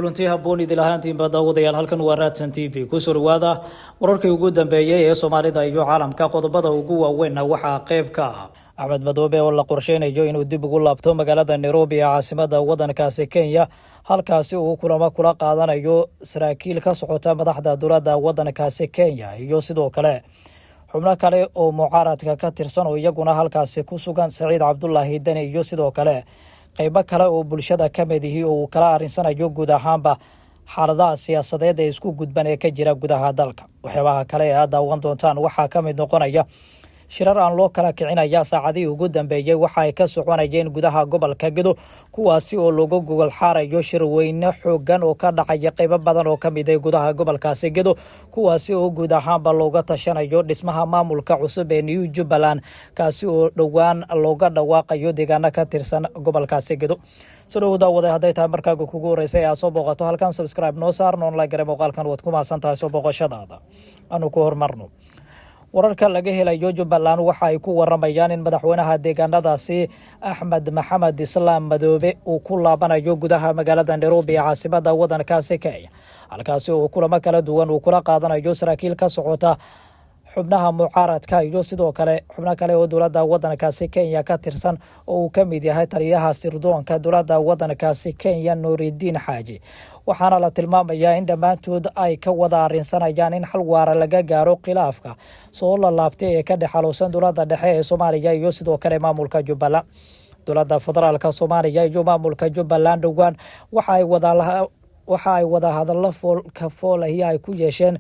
runtii habboon idil ahaantiinba daawadayaal halkan waa Raadsan TV ku soo dhawaada wararkii ugu dambeeyay ee Soomaalida iyo caalamka qodobada ugu waaweyn waxaa qayb ka ah Axmed Madoobe oo la qorsheynayo inuu dib ugu laabto magaalada Nairobi ee caasimadda waddankaasi Kenya halkaasi uu kulamo kula qaadanayo saraakiil ka socota madaxda dowladda waddankaasi Kenya iyo sidoo kale xubno kale oo mucaaradka ka tirsan oo iyaguna halkaasi ku sugan Saciid Cabdullaahi Dani iyo sidoo kale qaybo kale oo bulshada ka mid ah oo kala arinsanayo guud ahaanba xaaladaha siyaasadeed ee isku gudban ee ka jira gudaha dalka waxyaabaha kale ee aad daawan doontaan waxaa ka mid noqonaya shirar aan loo kala kicinaya saacadii ugu dambeeyay waxa ay ka soconayeen gudaha gobolka Gedo kuwaasi oo looga gogol xaarayo shir weyne xoogan oo ka dhacaya qaybo badan oo ka mid ah gudaha gobolkaasi Gedo kuwaasi oo guud ahaanba looga tashanayo dhismaha maamulka cusub ee New Jubbaland kaasi oo dhowaan looga dhawaaqayo deegaano ka tirsan gobolkaasi Gedo soo dhawaada haday tahay markaaga kugu horeysay aad soo booqato halkan subscribe noo saar noon like gare muuqaalkan waad ku maasantahay soo booqashadaada aanu ku hormarno wararka laga helayo Jubbaland waxa ay ku waramayaan in madaxweynaha deegaanadaasi Axmed Maxamed Islaam Madoobe uu ku laabanayo gudaha magaalada Nairobi ee caasimadda waddankaasi Kenya halkaasi oo kulamo kala duwan uu kula qaadanayo saraakiil ka socota xubnaha mucaaradka iyo sidoo kale xubno kale oo dowladda waddankaasi Kenya ka tirsan oo uu ka mid yahay taliyaha sirdoonka dowladda waddankaasi Kenya Nuuridiin Xaaji waxaana la tilmaamayaa in dhammaantood ay ka wada arinsanayaan in xal waara laga gaaro khilaafka soo la laabtay ee ka dhexaloosan dowladda dhexe ee Soomaaliya iyo sidoo kale maamulka Jubbaland dowladda federaalka Soomaaliya iyo maamulka Jubbaland dhowaan waxa ay wada hadallo fool ay ku yeesheen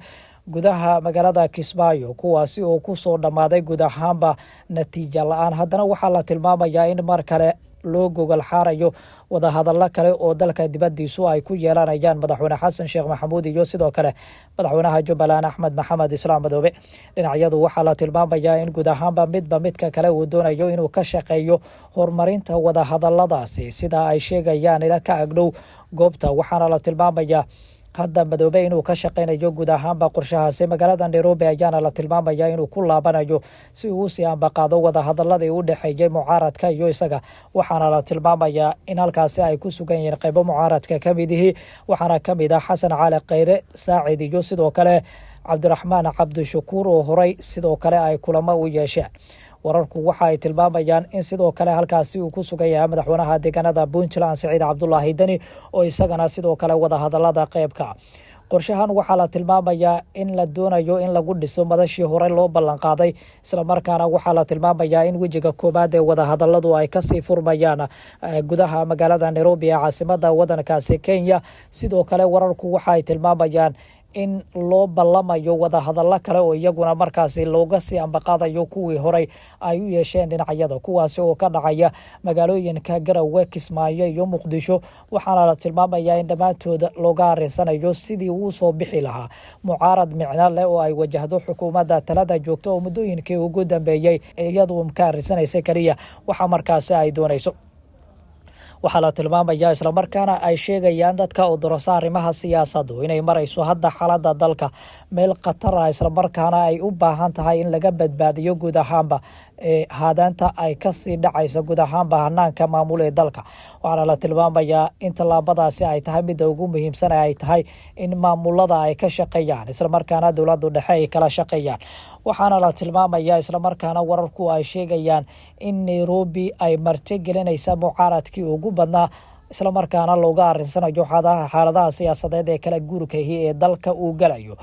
gudaha magaalada Kismaayo kuwaasi oo ku soo dhamaaday guud ahaanba natiijo la'aan haddana waxaa la tilmaamayaa in mar kale loo gogol xaarayo wada hadallo kale oo dalka dibadiisu ay ku yeelanayaan madaxweyne Xasan Sheekh Maxamuud iyo sidoo kale madaxweynaha Jubbaland Axmed Maxamed Islaam Madoobe dhinacyadu waxaa la tilmaamayaa in guud ahaanba midka kale uu doonayo inuu ka shaqeeyo horumarinta wada hadalladaasi sida ay sheegayaan ila ka agdhow goobta waxaana la tilmaamayaa hadda Madoobe inuu ka shaqeynayo guud ahaanba qorshahaasi magaalada Nairobi ayaana la tilmaamayaa inuu ku laabanayo si uu si ambaqaado wada hadalladii u dhaxeeyay mucaaradka iyo isaga waxaana la tilmaamayaa in halkaasi ay ku sugan yihiin qaybo mucaaradka ka mid ah waxaana ka mid ah Xasan Cali Khayre Saacid iyo sidoo kale Cabdiraxmaan Cabdishakuur oo horay sidoo kale ay kulamo u yeesheen wararku waxa ay tilmaamayaan in sidoo kale halkaasi uu ku sugan yahay madaxweynaha deegaanada Puntland Saciid Cabdullaahi Dani oo isagana sidoo kale wada hadallada qaybka qorshahan waxaa la tilmaamayaa in la doonayo in lagu dhiso madashii hore loo ballan qaaday isla markaana waxaa la tilmaamayaa in wejiga koobaad ee wada hadalladu ay ka sii furmayaan gudaha magaalada Nairobi ee caasimadda waddankaasi Kenya sidoo kale wararku waxa ay tilmaamayaan in loo ballamayo wada hadallo kale oo iyaguna markaasi looga sii ambaqaadayo kuwii horey ay u yeesheen dhinacyada kuwaasi oo ka dhacaya magaalooyinka Garowe Kismaayo iyo Muqdisho waxaana la tilmaamayaa in dhammaantood looga arinsanayo sidii uu soo bixi lahaa mucaarad micno leh oo ay wajahdo xukuumadda talada joogta oo muddooyinkii ugu dambeeyay iyadu ka arinsanaysay kaliya waxa markaasi ay doonayso waxaa la tilmaamayaa isla markaana ay sheegayaan dadka oo dorasa arrimaha siyaasaddu inay marayso hadda xaaladda dalka meel khatar ah isla markaana ay u baahan tahay in laga badbaadiyo guud ahaanba haadaanta ay ka sii dhacayso guud ahaanba hanaanka maamul ee dalka waxaana la tilmaamayaa in tallaabadaasi ay tahay midda ugu muhiimsan ay tahay in maamulada ay ka shaqeeyaan isla markaana dowladda dhexe ay kala shaqeeyaan waxaana la tilmaamayaa isla markaana wararku ay sheegayaan in Nairobi ay martigelinaysa mucaaradkii ugu badnaa isla markaana looga arinsanayo xaaladaha siyaasadeed ee kala guurka ee dalka uu galayo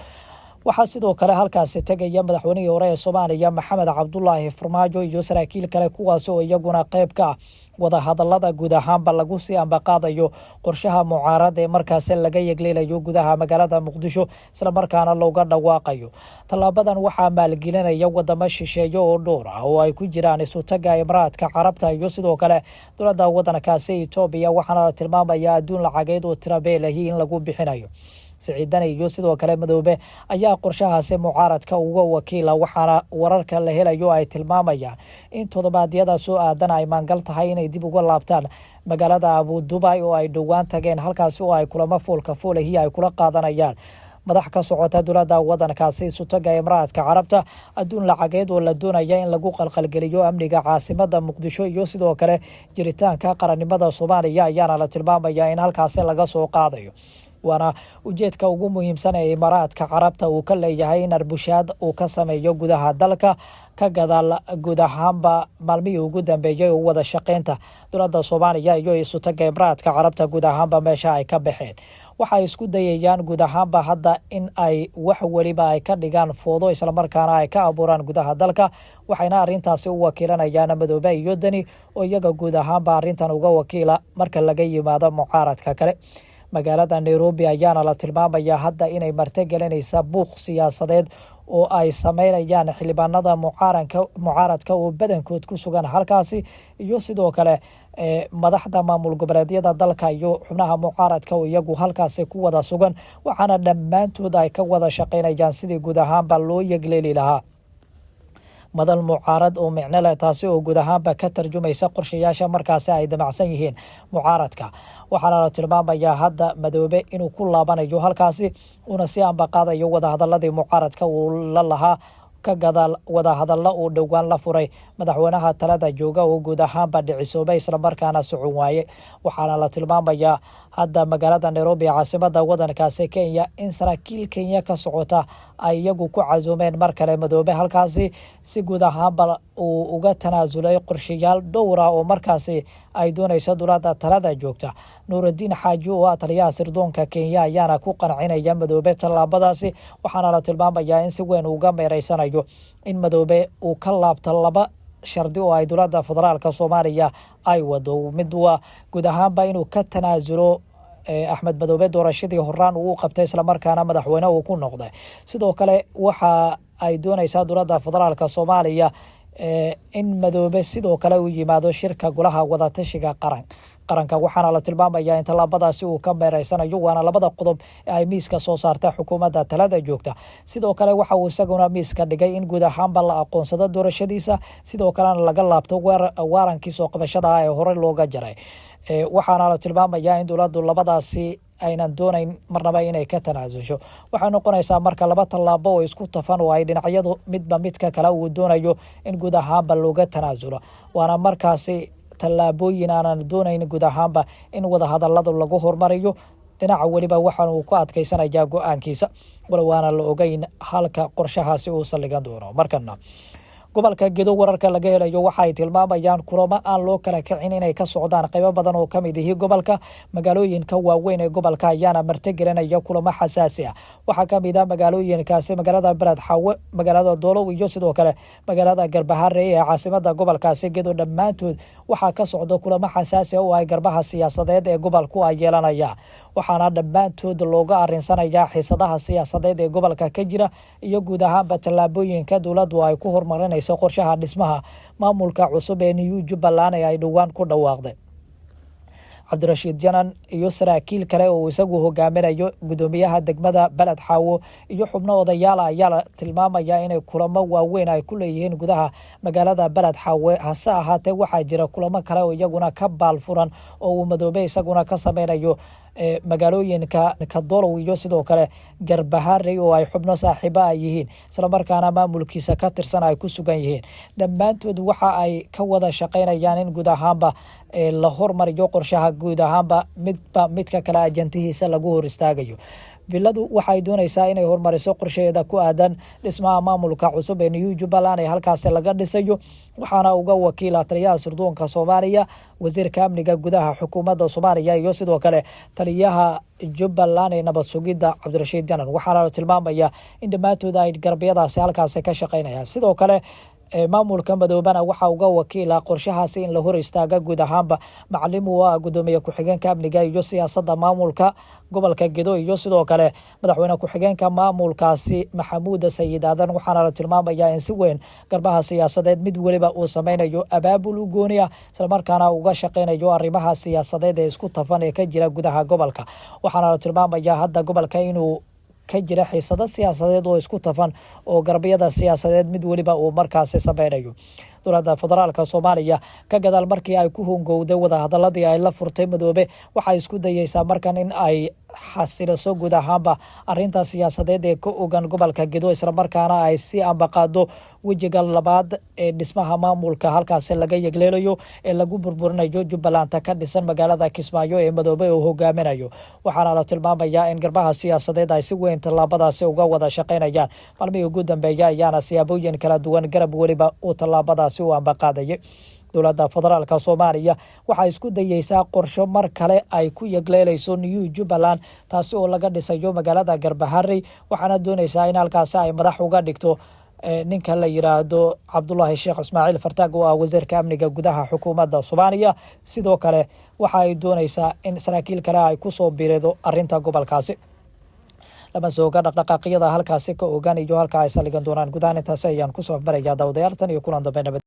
waxaa sidoo kale halkaasi tagaya madaxweynihii hore ee Soomaaliya Maxamed Cabdullaahi Farmaajo iyo saraakiil kale kuwaas oo iyaguna qayb ka wada hadallada guud ahaanba lagu sii ambaqaadayo qorshaha mucaarad ee markaasi laga yegleelayo gudaha magaalada Muqdisho isla markaana looga dhawaaqayo talaabadan waxaa maalgelinaya wadamo shisheeye oo dhowr ah oo ay ku jiraan isutaga Imaaraadka Carabta iyo sidoo kale dowladda waddankaasi Itoobiya waxaana la tilmaamayaa adduun lacageed oo tirabeelahi in lagu bixinayo Saciid Dani iyo sidoo kale Madoobe ayaa qorshahaasi mucaaradka uga wakiila waxaana wararka la helayo ay tilmaamayaan in toddobaadyada soo aadan ay maangal tahay inay dib uga laabtaan magaalada Abu Dhabi oo ay dhowaan tageen halkaasi oo ay kulamo foolahi ay kula qaadanayaan madax ka socota dowladda waddankaasi isutaga Imaaraadka Carabta adduun lacageed oo la doonaya in lagu qalqalgeliyo amniga caasimadda Muqdisho iyo sidoo kale jiritaanka qarannimada Soomaaliya ayaana la tilmaamayaa in halkaasi laga soo qaadayo waana ujeedka ugu muhiimsan ee Imaaraadka Carabta uu ka leeyahay in arbushaad uu ka sameeyo gudaha dalka ka gadaal guud ahaanba maalmihii ugu dambeeyay oo wada shaqeynta dowladda Soomaaliya iyo isutaga Imaaraadka Carabta guud ahaanba meesha ay ka baxeen. waxay isku dayayaan guud ahaanba hadda in ay wax waliba ay ka dhigaan foodo isla markaana ay ka abuuraan gudaha dalka waxayna arintaasi u wakiilanayaan Madoobe iyo Dani oo iyaga guud ahaanba arintan uga wakiila marka laga yimaado mucaaradka kale. magaalada Nairobi ayaana la tilmaamayaa hadda inay martigelinaysa buuq siyaasadeed oo ay sameynayaan xildhibaanada mucaaradka oo badankood ku sugan halkaasi iyo sidoo kale madaxda maamul goboleedyada dalka iyo xubnaha mucaaradka oo iyagu halkaasi ku wada sugan waxaana dhammaantood ay ka wada shaqeynayaan sidii guud ahaanba loo yegleeli lahaa madal mucaarad oo micno leh taasi oo guud ahaanba ka tarjumaysa qorshayaasha markaasi ay damacsan yihiin mucaaradka. waxaana la tilmaamayaa hadda Madoobe inuu ku laabanayo halkaasi una si aanba qaadayo wadahadaladii mucaaradka uu la lahaa ka gadaal wadahadalo uu dhowaan la furay madaxweynaha talada jooga oo guud ahaanba dhicisoobay isla markaana socon waaye. waxaana la tilmaamayaa hadda magaalada Nairobi caasimada wadankaasi Kenya in saraakiil Kenya ka socota ay iyagu ku casuumeen mar kale Madoobe halkaasi si guud ahaanba uu uga tanaasulay qorshayaal dhowr ah oo markaasi ay doonayso dowladda talada joogta. Nuuruddin Xaaji oo taliyaha sirdoonka Kenya ayaana ku qancinaya Madoobe tallaabadaasi waxaana la tilmaamayaa in si weyn uga meereysanayo in Madoobe uu ka laabto laba shardi oo ay dowladda federaalka Soomaaliya ay wado. mid waa guud ahaanba inuu ka tanaasulo Axmed Madoobe doorashadii horaan uu qabtay isla markaana madaxweyne uu ku noqday. sidoo kale waxa ay doonaysaa dowladda federaalka Soomaaliya in Madoobe sidoo kale uu yimaado shirka golaha wadatashiga qaranka waxaana la tilmaamayaa in tallaabadaasi uu ka meereysanayo waana labada qodob ee ay miiska soo saartay xukuumadda talada joogta. sidoo kale waxa uu isaguna miiska dhigay in guud ahaanba la aqoonsado doorashadiisa sidoo kalena laga laabto waarankii soo qabashada ee hore looga jaray. waxaana la tilmaamayaa in dowladdu labadaasi aynan doonayn marnaba inay ka tanaasusho. waxay noqonaysaa marka laba tallaabo oo isku tafan oo ay dhinacyadu midba midka kale uu doonayo in guud ahaanba looga tanaasulo waana markaasi tallaabooyin aanan doonayn guud ahaanba in wadahadalada lagu hormariyo dhinaca waliba waxaan uu ku adkaysanayaa go'aankiisa walow aana la ogeyn halka qorshahaasi uu saldhigan doono. markana gobolka Gedo wararka laga helayo waxay tilmaamayaan kulamo aan loo kala kicin inay ka socdaan qaybo badan oo kamid ah gobolka. magaalooyinka waaweyn ee gobolka ayaana martigelinaya kulamo xasaasi ah. waxaa kamid ah magaalooyinkaasi magaalada Balad Xawe, magaalada Doolow iyo sidoo kale magaalada Garbaharre ee caasimada gobolkaasi Gedo. dhammaantood waxaa ka socda kulamo xasaasi ah oo ay garbaha siyaasadeed ee gobolku ay yeelanayaan waxaana dhammaantood looga arinsanayaa xiisadaha siyaasadeed ee gobolka ka jira iyo guud ahaanba tallaabooyinka dowladdu ay ku horumarinayso qorshaha dhismaha maamulka cusub ee New Jubbaland ay dhowaan ku dhawaaqday. Cabdirashiid Janan iyo saraakiil kale oo isagu hogaaminayo gudoomiyaha degmada Balad Xawo iyo xubno odayaal ayaa la tilmaamayaa inay kulamo waaweyn ay ku leeyihiin gudaha magaalada Balad Xawo. hase ahaatee waxaa jira kulamo kale oo iyaguna ka baalfuran oo uu Madoobe isaguna ka sameynayo magaalooyinka Doolow iyo sidoo kale Garbaharre oo ay xubno saaxiibo ay yihiin isla markaana maamulkiisa ka tirsan ay ku sugan yihiin. dhammaantood waxa ay ka wada shaqeynayaan in guud ahaanba la hormariyo qorshaha guud ahaanba midka kale ajantihiisa lagu hor istaagayo. villadu waxay doonaysaa inay hormariso qorsheeda ku aadan dhismaha maamulka cusub ee New Jubbaland ee halkaas laga dhisayo waxaana uga wakiila taliyaha sirdoonka Soomaaliya, wasiirka amniga gudaha xukuumadda Soomaaliya iyo sidoo kale taliyaha Jubbaland ee nabad sugidda Cabdirashiid Janan. waxaana la tilmaamayaa in dhammaantood ay garbiyadaasi halkaas ka shaqeynayaan. sidoo kale maamulka Madoobana waxa uga wakiila qorshahaasi in la hor istaaga guud ahaanba macallim waa gudoomiye ku-xigeenka amniga iyo siyaasadda maamulka gobolka Gedo iyo sidoo kale madaxweyne ku-xigeenka maamulkaasi Maxamuud Sayid Aadan. waxaana la tilmaamayaa in si weyn garbaha siyaasadeed mid waliba uu sameynayo abaabul u gooni ah isla markaana uga shaqeynayo arrimaha siyaasadeed ee isku tafan ee ka jira gudaha gobolka. waxaana la tilmaamayaa hadda gobolka inuu ka jira xiisado siyaasadeed oo isku tafan oo garbiyada siyaasadeed mid waliba uu markaasi sameynayo. dowladda federaalka Soomaaliya ka gadaal markii ay ku hungowday wada hadaladii ay la furtay Madoobe waxay isku dayaysaa markan in ay xasilaso guud ahaanba arrinta siyaasadeed ee ka ogan gobolka Gedo isla markaana ay si ambaqaado wajiga labaad ee dhismaha maamulka halkaas laga yegleelayo ee lagu burburinayo Jubbaland ka dhisan magaalada Kismaayo ee Madoobe oo hogaaminayo waxaana la tilmaamayaa in garbaha siyaasadeed ay si weyn tallaabadaasi uga wada shaqeynayaan maalmihii ugu dambeeyay ayaana siyaabooyin kala duwan garab waliba oo tallaabadaasi u ambaqaadayay dowladda federaalka Soomaaliya waxay isku dayaysaa qorshe mar kale ay ku yegleelayso New Jubbaland taasi oo laga dhisayo magaalada Garbaharey waxaana doonaysaa in halkaas ay madax uga dhigto ninka la yiraahdo Cabdullaahi Sheekh Ismaaciil Fartaag oo ah wasiirka amniga gudaha xukuumadda Soomaaliya sidoo kale waxa ay doonaysaa in saraakiil kale ay ku soo biireedo arrinta gobolkaasi lama soo dhaqdhaqaaqyada halkaasi ka ogaan iyo halka ay saligan doonaan gudaha intaas ayaan ku soo barayaa dawadayaal tan iyo kulan dambe